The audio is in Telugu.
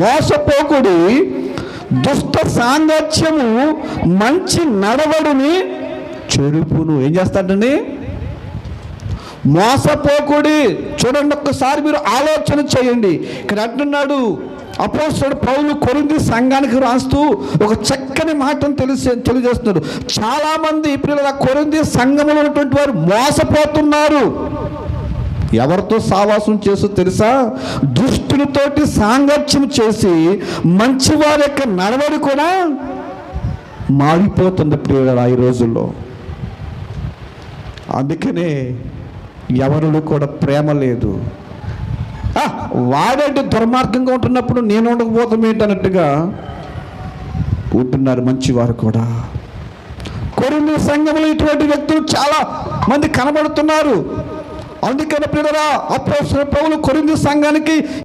మోసపోకుడి, దుష్ట సాంగత్యము మంచి నడవడిని చెరుపును. ఏం చేస్తాడండి? మోసపోకుడి. చూడండి, ఒక్కసారి మీరు ఆలోచన చేయండి. ఇక్కడ అంటున్నాడు అపోస్తలుడు పౌలు కొరింథీ సంఘానికి రాస్తూ ఒక చక్కని మాటను తెలియజేస్తున్నాడు. చాలామంది ప్రియుల కొరింథీ సంఘంలో ఉన్నటువంటి వారు మోసపోతున్నారు. ఎవరితో సావాసం చేస్తూ తెలుసా? దుష్టులతోటి సాంగత్యం చేసి మంచివారి యొక్క నడవడి కూడా మారిపోతుంది ప్రియుల ఈ రోజుల్లో. అందుకనే ఎవరిలో కూడా ప్రేమ లేదు. వాడంటే దుర్మార్గంగా ఉంటున్నప్పుడు నేను ఉండకపోతాం ఏంటన్నట్టుగా ఉంటున్నారు మంచివారు కూడా. కొరింథీ సంఘంలో ఇటువంటి వ్యక్తులు చాలా మంది కనబడుతున్నారు. అందుకని ప్రియులారా అపోస్తలుడు పౌలు కొరింథీ సంఘానికి